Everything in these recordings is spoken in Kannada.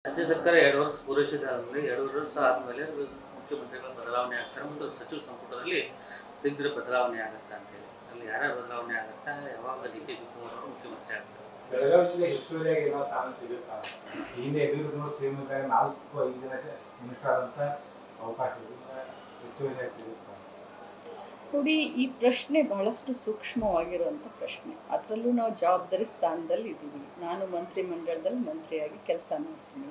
ರಾಜ್ಯ ಸರ್ಕಾರ 2 ವರ್ಷ ಪೂರೈಸಿದಾದ್ಮೇಲೆ 2 ವರ್ಷ ಆದಮೇಲೆ ಮುಖ್ಯಮಂತ್ರಿಗಳ ಬದಲಾವಣೆ ಆಗ್ತಾರೆ ಮತ್ತು ಸಚಿವ ಸಂಪುಟದಲ್ಲಿ ಶೀಘ್ರ ಬದಲಾವಣೆ ಆಗುತ್ತೆ ಅಂತೇಳಿ ಅಲ್ಲಿ ಯಾರ ಬದಲಾವಣೆ ಆಗುತ್ತಾ ಯಾವಾಗ ಡಿ ಕೆ ಶಿವಕುಮಾರ್ ಅವರು ಮುಖ್ಯಮಂತ್ರಿ ಆಗ್ತಾರೆ? ಬೆಳಗಾವಿ ಜಿಲ್ಲೆ ಹೆಚ್ಚುವರಿಯಾಗಿ ಏನೋ ಸ್ಥಾನ ಸಿಗುತ್ತಾ ಹಿಂದೆ ಎದುರು ಶ್ರೀಮಂತ 4-5 ಜನ ಮಿನಿಸ್ಟರ್ ಆದಂತ ಅವಕಾಶ ಹೆಚ್ಚುವರಿಯಾಗಿ ಸಿಗುತ್ತಾ? ನೋಡಿ, ಈ ಪ್ರಶ್ನೆ ಬಹಳಷ್ಟು ಸೂಕ್ಷ್ಮವಾಗಿರುವಂಥ ಪ್ರಶ್ನೆ. ಅದರಲ್ಲೂ ನಾವು ಜವಾಬ್ದಾರಿ ಸ್ಥಾನದಲ್ಲಿ ಇದ್ದೀವಿ. ನಾನು ಮಂತ್ರಿಮಂಡಲದಲ್ಲಿ ಮಂತ್ರಿಯಾಗಿ ಕೆಲಸ ಮಾಡ್ತೀನಿ.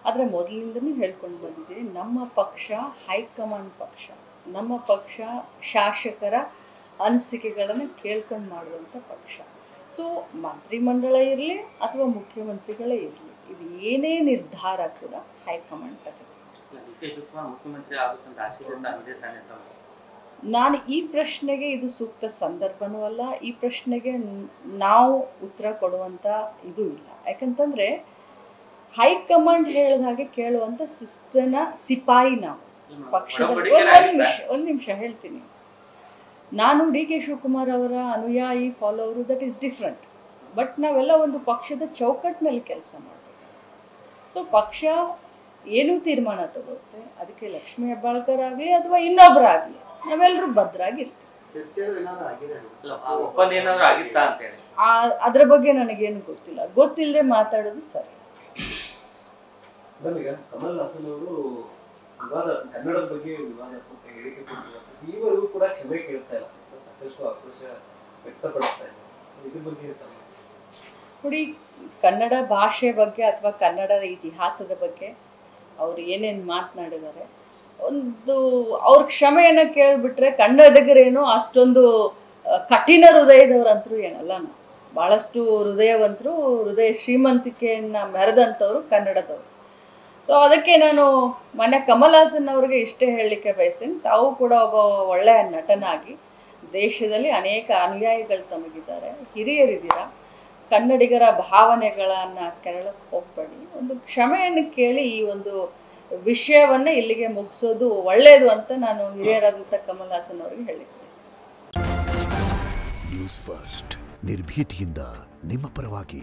ಆದರೆ ಮೊದಲಿನಿಂದನೂ ಹೇಳ್ಕೊಂಡು ಬಂದಿದ್ದೀನಿ, ನಮ್ಮ ಪಕ್ಷ ಹೈಕಮಾಂಡ್ ಪಕ್ಷ. ನಮ್ಮ ಪಕ್ಷ ಶಾಸಕರ ಅನಿಸಿಕೆಗಳನ್ನು ಕೇಳ್ಕೊಂಡು ಮಾಡುವಂಥ ಪಕ್ಷ. ಸೊ ಮಂತ್ರಿಮಂಡಲ ಇರಲಿ ಅಥವಾ ಮುಖ್ಯಮಂತ್ರಿಗಳೇ ಇರಲಿ, ಇದು ಏನೇ ನಿರ್ಧಾರ ಕೂಡ ಹೈಕಮಾಂಡ್ ತಗೋಬೇಕು. ಡಿ ಕೆ ಶಿವಕುಮಾರ್ ಮುಖ್ಯಮಂತ್ರಿ ಆಗುತ್ತಂತ ಆಶೆ ತಾನೇ ನಾನು ಈ ಪ್ರಶ್ನೆಗೆ ಇದು ಸೂಕ್ತ ಸಂದರ್ಭನೂ ಅಲ್ಲ. ಈ ಪ್ರಶ್ನೆಗೆ ನಾವು ಉತ್ತರ ಕೊಡುವಂಥ ಇದು ಇಲ್ಲ. ಯಾಕಂತಂದರೆ ಹೈಕಮಾಂಡ್ ಹೇಳಿದ ಹಾಗೆ ಕೇಳುವಂಥ ಶಿಸ್ತಿನ ಸಿಪಾಯಿ ನಾವು ಪಕ್ಷದಲ್ಲಿ. ಒಂದು ನಿಮಿಷ ಹೇಳ್ತೀನಿ. ನಾನು ಡಿ ಕೆ ಶಿವಕುಮಾರ್ ಅವರ ಅನುಯಾಯಿ, follower, that is different. But ನಾವೆಲ್ಲ ಒಂದು ಪಕ್ಷದ ಚೌಕಟ್ಟಿನಲ್ಲಿ ಕೆಲಸ ಮಾಡಬೇಕು. ಸೊ ಪಕ್ಷ ಏನೂ ತೀರ್ಮಾನ ತಗೊಳುತ್ತೆ, ಅದಕ್ಕೆ ಲಕ್ಷ್ಮೀ ಹೆಬ್ಬಾಳ್ಕರ್ ಆಗಲಿ ಅಥವಾ ಇನ್ನೊಬ್ಬರಾಗಲಿ ನಾವೆಲ್ಲರೂ ಭದ್ರಾಗಿರ್ತೀವಿ. ಅದ್ರ ಬಗ್ಗೆ ನನಗೇನು ಗೊತ್ತಿಲ್ಲ. ಗೊತ್ತಿಲ್ಲದೆ ಮಾತಾಡೋದು ಸರಿ. ಕಮಲ್ ಹಾಸನ್ ಅವರು ಕನ್ನಡದ ಬಗ್ಗೆ ಹೇಳಿಕೆ ಈವರೆಗೂ ಕೂಡ ಕ್ಷಮೆ ಕೇಳ್ತಾ ಇಲ್ಲ, ಸಾಕಷ್ಟು ಆಕ್ರೋಶ ವ್ಯಕ್ತಪಡಿಸ್ತಾ ಇದ್ದಾರೆ. ಇದ್ರ ಬಗ್ಗೆ ನೋಡಿ, ಕನ್ನಡ ಭಾಷೆ ಬಗ್ಗೆ ಅಥವಾ ಕನ್ನಡದ ಇತಿಹಾಸದ ಬಗ್ಗೆ ಅವರು ಏನೇನು ಮಾತನಾಡಿದ್ದಾರೆ, ಒಂದು ಅವ್ರ ಕ್ಷಮೆಯನ್ನು ಕೇಳಿಬಿಟ್ರೆ ಕನ್ನಡಿಗರೇನು ಅಷ್ಟೊಂದು ಕಠಿಣ ಹೃದಯದವ್ರಂತರೂ ಏನಲ್ಲ. ನಾವು ಭಾಳಷ್ಟು ಹೃದಯವಂತರು, ಹೃದಯ ಶ್ರೀಮಂತಿಕೆಯನ್ನು ಮೆರೆದಂಥವ್ರು ಕನ್ನಡದವರು. ಸೊ ಅದಕ್ಕೆ ನಾನು ಮೊನ್ನೆ ಕಮಲ್ ಹಾಸನ್ ಅವ್ರಿಗೆ ಇಷ್ಟೇ ಹೇಳಲಿಕ್ಕೆ ಬಯಸ್ತೀನಿ, ತಾವು ಕೂಡ ಒಬ್ಬ ಒಳ್ಳೆಯ ನಟನಾಗಿ ದೇಶದಲ್ಲಿ ಅನೇಕ ಅನುಯಾಯಿಗಳು ತಮಗಿದ್ದಾರೆ, ಹಿರಿಯರಿದ್ದೀರಾ. ಕನ್ನಡಿಗರ ಭಾವನೆಗಳನ್ನು ಕೆರಳಕ್ಕೆ ಹೋಗಬೇಡಿ. ಒಂದು ಕ್ಷಮೆಯನ್ನು ಕೇಳಿ ಈ ಒಂದು ವಿಷಯವನ್ನು ಇಲ್ಲಿಗೆ ಮುಗಿಸೋದು ಒಳ್ಳೆಯದು ಅಂತ ನಾನು ಹಿರಿಯರಾದಂಥ ಕಮಲ್ ಹಾಸನ್ ಅವರಿಗೆ ಹೇಳಲಿಕ್ಕೆ ಬಯಸ್ತೀನಿ. ನ್ಯೂಸ್ ಫಸ್ಟ್ ನಿರ್ಭೀತಿಯಿಂದ ನಿಮ್ಮ ಪರವಾಗಿ.